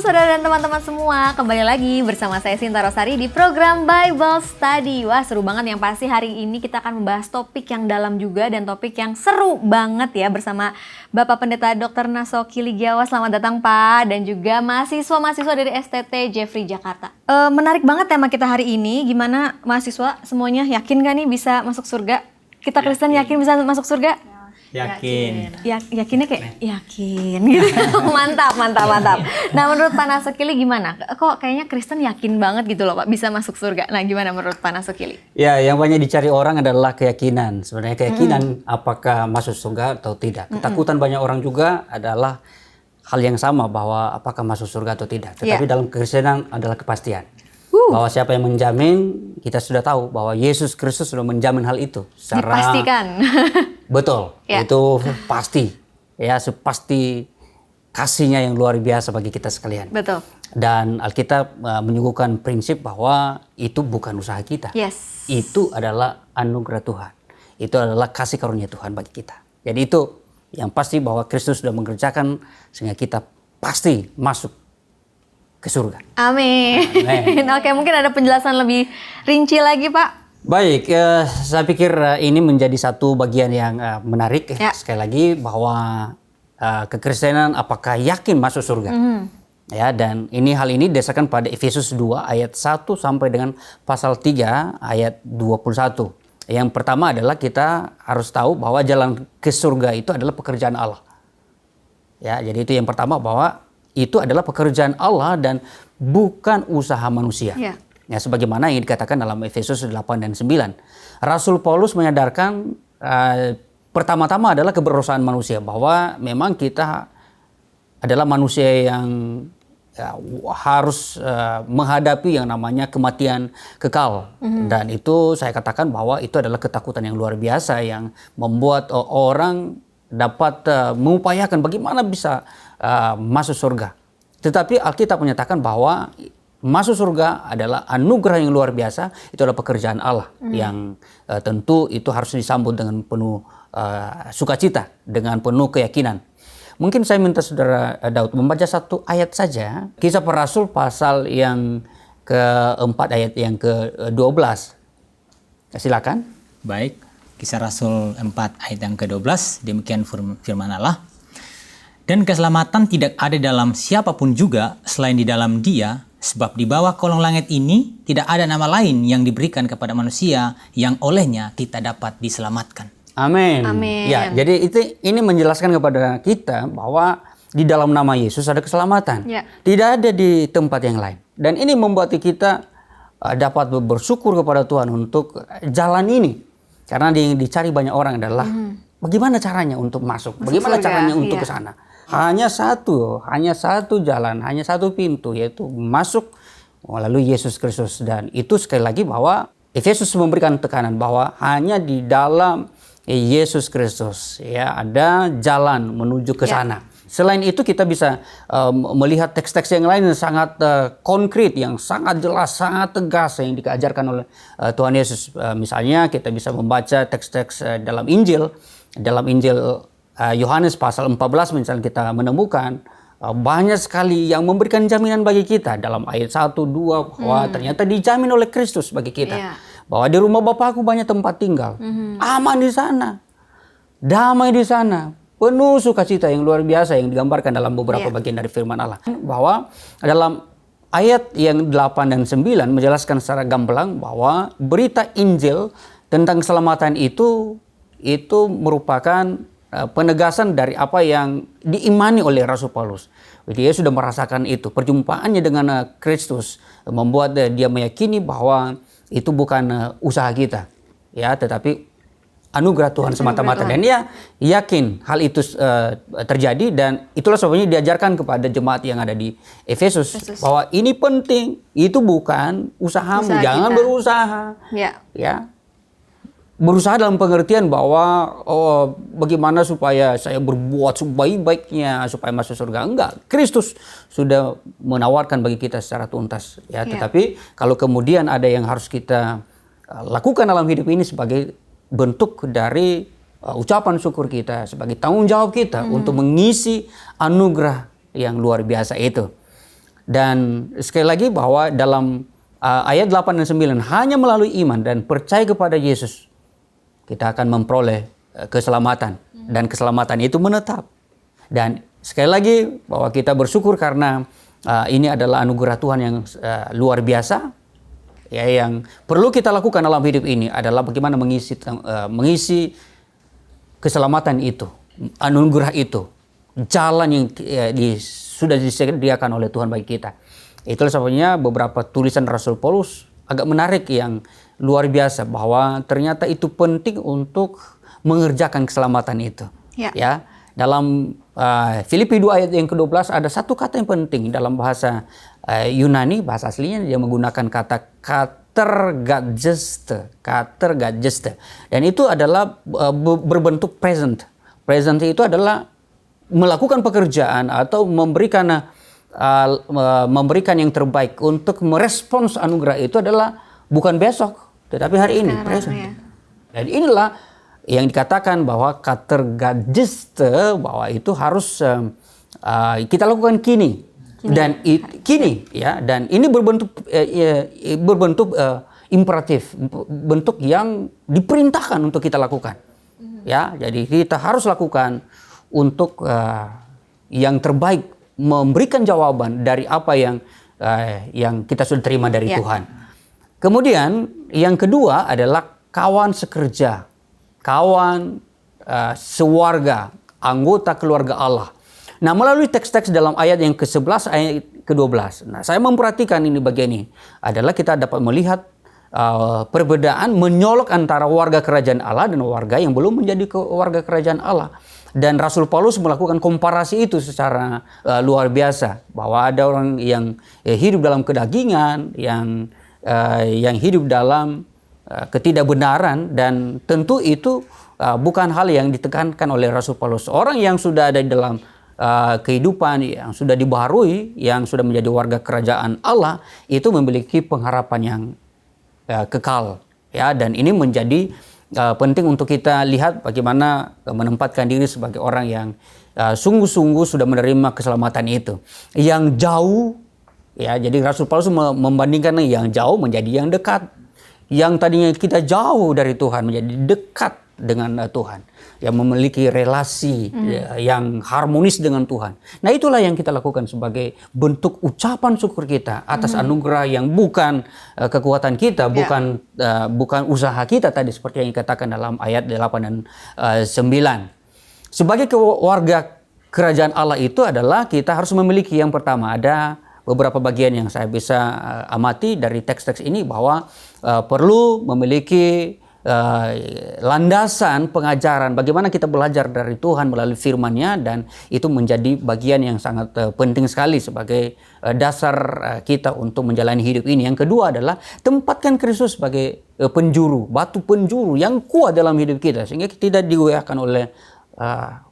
saudara dan teman-teman semua, kembali lagi bersama saya Sinta Rosari di program Bible Study. Wah, seru banget, yang pasti hari ini kita akan membahas topik yang dalam juga dan topik yang seru banget ya, bersama Bapak Pendeta Dr. Nasoki Ligiawa. Selamat datang Pak, dan juga mahasiswa-mahasiswa dari STT Jeffrey Jakarta. Menarik banget tema kita hari ini. Gimana mahasiswa semuanya, yakin gak nih bisa masuk surga? Kita Kristen yakin bisa masuk surga? Yakin. Yakinnya kayak yakin. Mantap. Nah, menurut Pak Nasokili gimana? Kok kayaknya Kristen yakin banget gitu loh Pak bisa masuk surga. Nah, gimana menurut Pak Nasokili? Ya, yang banyak dicari orang adalah keyakinan. Sebenarnya keyakinan apakah masuk surga atau tidak. Ketakutan banyak orang juga adalah hal yang sama, bahwa apakah masuk surga atau tidak. Tetapi dalam kekristenan adalah kepastian. Bahwa siapa yang menjamin, kita sudah tahu bahwa Yesus Kristus sudah menjamin hal itu. Dipastikan. Betul, itu pasti. Ya, sepasti kasihnya yang luar biasa bagi kita sekalian. Betul. Dan Alkitab menyuguhkan prinsip bahwa itu bukan usaha kita. Yes. Itu adalah anugerah Tuhan. Itu adalah kasih karunia Tuhan bagi kita. Jadi itu yang pasti, bahwa Kristus sudah mengerjakan sehingga kita pasti masuk ke surga. Amin. Oke, mungkin ada penjelasan lebih rinci lagi Pak. Baik, saya pikir ini menjadi satu bagian yang menarik. Sekali lagi, bahwa kekristenan apakah yakin masuk surga. Ya, dan hal ini didasarkan pada Efesus 2 ayat 1 sampai dengan pasal 3 ayat 21. Yang pertama adalah kita harus tahu bahwa jalan ke surga itu adalah pekerjaan Allah. Ya, jadi itu yang pertama, bahwa itu adalah pekerjaan Allah dan bukan usaha manusia. Ya, sebagaimana yang dikatakan dalam Efesus 8 dan 9. Rasul Paulus menyadarkan pertama-tama adalah keberdosan manusia, bahwa memang kita adalah manusia yang harus menghadapi yang namanya kematian kekal. Dan itu saya katakan bahwa itu adalah ketakutan yang luar biasa yang membuat orang dapat mengupayakan bagaimana bisa masuk surga. Tetapi Alkitab menyatakan bahwa masuk surga adalah anugerah yang luar biasa. Itu adalah pekerjaan Allah yang tentu itu harus disambut dengan penuh sukacita, dengan penuh keyakinan. Mungkin saya minta saudara Daud membaca satu ayat saja. Kisah Para Rasul pasal yang keempat ayat yang ke-12. Silakan. Baik, Kisah Rasul 4 ayat yang ke-12. Demikian firman Allah. Dan keselamatan tidak ada dalam siapapun juga selain di dalam Dia, sebab di bawah kolong langit ini tidak ada nama lain yang diberikan kepada manusia yang olehnya kita dapat diselamatkan. Amin. Ya, jadi ini menjelaskan kepada kita bahwa di dalam nama Yesus ada keselamatan. Tidak ada di tempat yang lain. Dan ini membuat kita dapat bersyukur kepada Tuhan untuk jalan ini. Karena yang dicari banyak orang adalah bagaimana caranya untuk masuk, bagaimana caranya untuk ke sana. Hanya satu jalan, hanya satu pintu, yaitu masuk melalui Yesus Kristus. Dan itu sekali lagi bahwa Efesus memberikan tekanan bahwa hanya di dalam Yesus Kristus ya ada jalan menuju ke sana. Selain itu kita bisa melihat teks-teks yang lain yang sangat konkret, yang sangat jelas, sangat tegas yang diajarkan oleh Tuhan Yesus. Misalnya kita bisa membaca teks-teks dalam Injil Yohanes pasal 14 misalnya, kita menemukan banyak sekali yang memberikan jaminan bagi kita dalam ayat 1, 2 bahwa ternyata dijamin oleh Kristus bagi kita. Bahwa di rumah Bapakku banyak tempat tinggal. Aman di sana. Damai di sana. Penuh sukacita yang luar biasa yang digambarkan dalam beberapa bagian dari firman Allah. Bahwa dalam ayat yang 8 dan 9 menjelaskan secara gamblang bahwa berita Injil tentang keselamatan itu merupakan penegasan dari apa yang diimani oleh Rasul Paulus. Dia sudah merasakan itu. Perjumpaannya dengan Kristus membuat dia meyakini bahwa itu bukan usaha kita, ya, tetapi anugerah Tuhan semata-mata. Dan dia yakin hal itu terjadi, dan itulah sebabnya diajarkan kepada jemaat yang ada di Efesus bahwa ini penting, itu bukan usahamu, jangan berusaha, ya. Berusaha dalam pengertian bahwa bagaimana supaya saya berbuat sebaik-baiknya supaya masuk surga. Enggak, Kristus sudah menawarkan bagi kita secara tuntas. Ya, tetapi kalau kemudian ada yang harus kita lakukan dalam hidup ini sebagai bentuk dari ucapan syukur kita, sebagai tanggung jawab kita untuk mengisi anugerah yang luar biasa itu. Dan sekali lagi bahwa dalam ayat 8 dan 9, hanya melalui iman dan percaya kepada Yesus kita akan memperoleh keselamatan. Dan keselamatan itu menetap. Dan sekali lagi bahwa kita bersyukur karena ini adalah anugerah Tuhan yang luar biasa. Ya, yang perlu kita lakukan dalam hidup ini adalah bagaimana mengisi keselamatan itu, anugerah itu, jalan yang sudah disediakan oleh Tuhan bagi kita. Itulah sebabnya beberapa tulisan Rasul Paulus agak menarik yang luar biasa, bahwa ternyata itu penting untuk mengerjakan keselamatan itu. Ya, dalam Filipi 2 ayat yang ke-12 ada satu kata yang penting dalam bahasa Yunani, bahasa aslinya dia menggunakan kata katergageste, dan itu adalah berbentuk present. Present itu adalah melakukan pekerjaan atau memberikan yang terbaik untuk merespons anugerah itu adalah bukan besok, tetapi hari ini, present. Ya. Dan inilah yang dikatakan bahwa katergageste, bahwa itu harus kita lakukan kini. Dan kini, ya, dan ini berbentuk imperatif, bentuk yang diperintahkan untuk kita lakukan. Ya, jadi kita harus lakukan untuk yang terbaik, memberikan jawaban dari apa yang kita sudah terima dari Tuhan. Kemudian yang kedua adalah kawan sekerja, kawan sewarga, anggota keluarga Allah. Nah, melalui teks-teks dalam ayat yang ke-11, ayat ke-12. Nah, saya memperhatikan ini bagian ini adalah kita dapat melihat perbedaan menyolok antara warga kerajaan Allah dan warga yang belum menjadi warga kerajaan Allah. Dan Rasul Paulus melakukan komparasi itu secara luar biasa, bahwa ada orang yang hidup dalam kedagingan, yang hidup dalam ketidakbenaran, dan tentu itu bukan hal yang ditekankan oleh Rasul Paulus. Orang yang sudah ada di dalam kehidupan yang sudah dibaharui, yang sudah menjadi warga kerajaan Allah, itu memiliki pengharapan yang kekal, ya. Dan ini menjadi penting untuk kita lihat bagaimana menempatkan diri sebagai orang yang sungguh-sungguh sudah menerima keselamatan itu. Yang jauh, ya, jadi Rasul Paulus membandingkan yang jauh menjadi yang dekat. Yang tadinya kita jauh dari Tuhan menjadi dekat dengan Tuhan, yang memiliki relasi yang harmonis dengan Tuhan. Nah, itulah yang kita lakukan sebagai bentuk ucapan syukur kita atas anugerah yang bukan kekuatan kita, bukan usaha kita tadi, seperti yang dikatakan dalam ayat 8 dan 9. Sebagai warga kerajaan Allah itu adalah kita harus memiliki, yang pertama, ada beberapa bagian yang saya bisa amati dari teks-teks ini, bahwa perlu memiliki landasan pengajaran bagaimana kita belajar dari Tuhan melalui firman-Nya, dan itu menjadi bagian yang sangat penting sekali sebagai dasar kita untuk menjalani hidup ini. Yang kedua adalah tempatkan Kristus sebagai penjuru, batu penjuru yang kuat dalam hidup kita, sehingga kita tidak digoyahkan oleh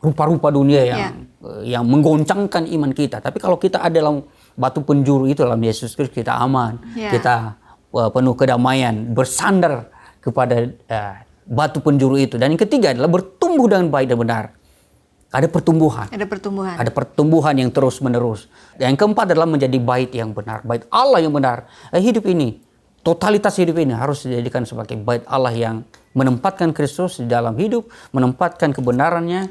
rupa-rupa dunia yang menggoncangkan iman kita. Tapi kalau kita ada dalam batu penjuru itu, dalam Yesus Kristus, kita aman, kita penuh kedamaian, bersandar kepada batu penjuru itu. Dan yang ketiga adalah bertumbuh dengan baik dan benar. Ada pertumbuhan. Ada pertumbuhan yang terus menerus. Dan yang keempat adalah menjadi bait yang benar, bait Allah yang benar. Hidup ini, totalitas hidup ini harus dijadikan sebagai bait Allah yang menempatkan Kristus di dalam hidup, menempatkan kebenarannya,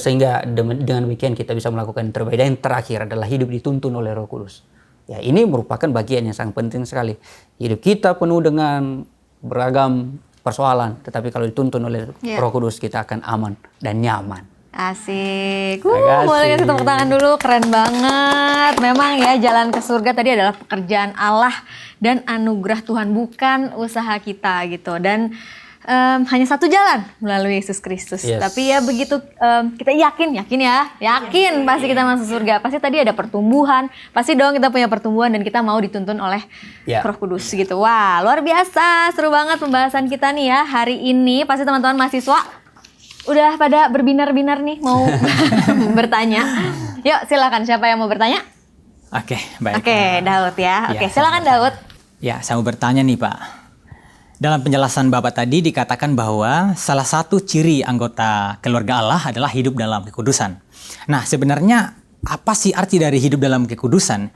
sehingga dengan demikian kita bisa melakukan yang terbaik. Dan yang terakhir adalah hidup dituntun oleh Roh Kudus. Ya, ini merupakan bagian yang sangat penting sekali. Hidup kita penuh dengan beragam persoalan, tetapi kalau dituntun oleh Roh Kudus, kita akan aman dan nyaman. Asik. Boleh kasih tepuk tangan dulu, keren banget. Memang ya, jalan ke surga tadi adalah pekerjaan Allah dan anugerah Tuhan, bukan usaha kita gitu. Dan hanya satu jalan, melalui Yesus Kristus. Tapi ya begitu kita yakin pasti kita masuk surga. Pasti tadi ada pertumbuhan, pasti dong kita punya pertumbuhan dan kita mau dituntun oleh Roh Kudus gitu. Wah, luar biasa, seru banget pembahasan kita nih ya hari ini. Pasti teman-teman mahasiswa udah pada berbinar-binar nih mau bertanya. Yuk silakan, siapa yang mau bertanya? Oke, baik. Oke, Daud ya. Oke, silakan Daud. Ya, saya mau bertanya nih Pak. Dalam penjelasan Bapak tadi dikatakan bahwa salah satu ciri anggota keluarga Allah adalah hidup dalam kekudusan. Nah, sebenarnya apa sih arti dari hidup dalam kekudusan?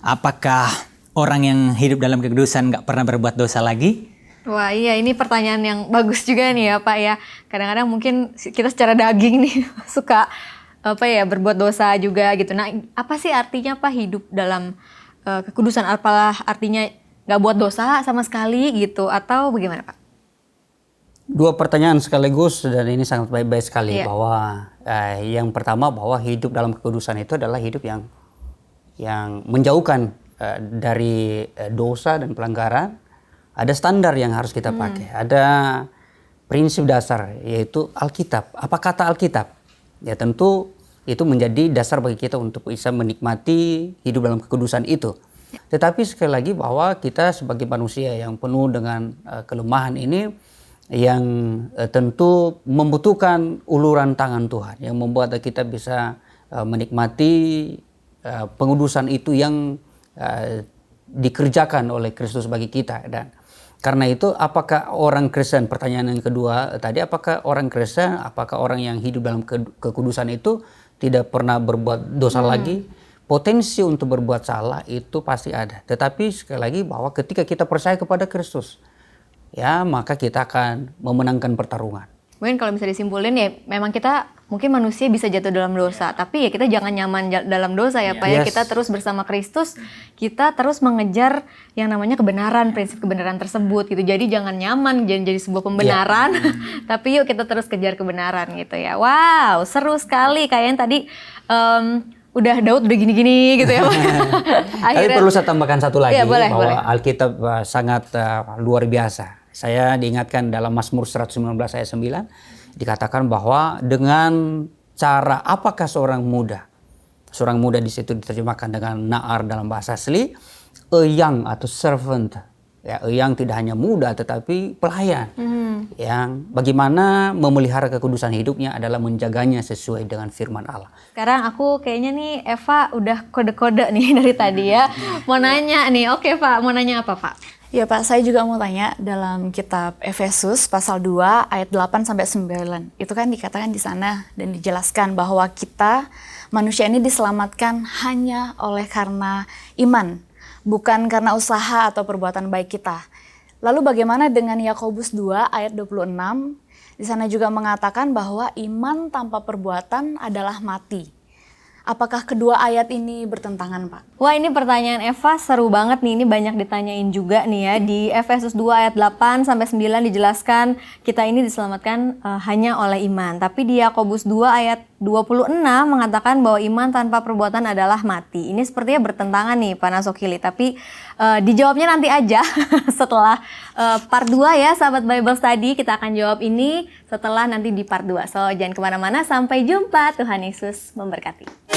apakah orang yang hidup dalam kekudusan nggak pernah berbuat dosa lagi? Wah iya, ini pertanyaan yang bagus juga nih ya Pak ya. Kadang-kadang mungkin kita secara daging nih suka berbuat dosa juga gitu. Nah apa sih artinya Pak hidup dalam kekudusan? Apalah artinya nggak buat dosa sama sekali gitu, atau bagaimana Pak? Dua pertanyaan sekaligus dan ini sangat baik-baik sekali. Iya. Bahwa yang pertama bahwa hidup dalam kekudusan itu adalah hidup yang menjauhkan dari dosa dan pelanggaran. Ada standar yang harus kita pakai. Ada prinsip dasar yaitu Alkitab. Apa kata Alkitab? Ya tentu itu menjadi dasar bagi kita untuk bisa menikmati hidup dalam kekudusan itu. Tetapi sekali lagi bahwa kita sebagai manusia yang penuh dengan kelemahan ini, yang tentu membutuhkan uluran tangan Tuhan, yang membuat kita bisa menikmati pengudusan itu yang dikerjakan oleh Kristus bagi kita. Dan karena itu apakah orang Kristen, pertanyaan yang kedua tadi, apakah orang Kristen, apakah orang yang hidup dalam kekudusan itu tidak pernah berbuat dosa lagi? Potensi untuk berbuat salah itu pasti ada. Tetapi sekali lagi bahwa ketika kita percaya kepada Kristus, ya maka kita akan memenangkan pertarungan. Mungkin kalau bisa disimpulin ya memang kita mungkin manusia bisa jatuh dalam dosa, tapi ya kita jangan nyaman dalam dosa ya Pak ya. Kita terus bersama Kristus, kita terus mengejar yang namanya kebenaran, prinsip kebenaran tersebut gitu. Jadi jangan nyaman jadi sebuah pembenaran, tapi yuk kita terus kejar kebenaran gitu ya. Wow, seru sekali. Kayaknya tadi udah Daud udah gini-gini gitu ya Pak. Tapi perlu saya tambahkan satu lagi, ya, boleh, bahwa boleh. Alkitab sangat luar biasa. Saya diingatkan dalam Mazmur 119 ayat 9 dikatakan bahwa dengan cara apakah seorang muda di situ diterjemahkan dengan na'ar dalam bahasa asli, a young atau servant. Ya, a young tidak hanya muda tetapi pelayan. Yang bagaimana memelihara kekudusan hidupnya adalah menjaganya sesuai dengan firman Allah. Sekarang aku kayaknya nih Eva udah kode-kode nih dari tadi ya. Mau nanya nih, oke Pak, mau nanya apa Pak? Ya Pak, saya juga mau tanya dalam kitab Efesus pasal 2 ayat 8 sampai 9. Itu kan dikatakan di sana dan dijelaskan bahwa kita manusia ini diselamatkan hanya oleh karena iman, bukan karena usaha atau perbuatan baik kita. Lalu bagaimana dengan Yakobus 2 ayat 26? Di sana juga mengatakan bahwa iman tanpa perbuatan adalah mati. Apakah kedua ayat ini bertentangan, Pak? Wah, ini pertanyaan Eva seru banget nih. Ini banyak ditanyain juga nih ya. Di Efesus 2 ayat 8 sampai 9 dijelaskan kita ini diselamatkan hanya oleh iman. Tapi di Yakobus 2 ayat 26 mengatakan bahwa iman tanpa perbuatan adalah mati. Ini sepertinya bertentangan nih Pak Nasokili. Tapi dijawabnya nanti aja setelah part 2 ya, sahabat Bible Study. Kita akan jawab ini setelah nanti di part 2. So, jangan kemana-mana. Sampai jumpa. Tuhan Yesus memberkati.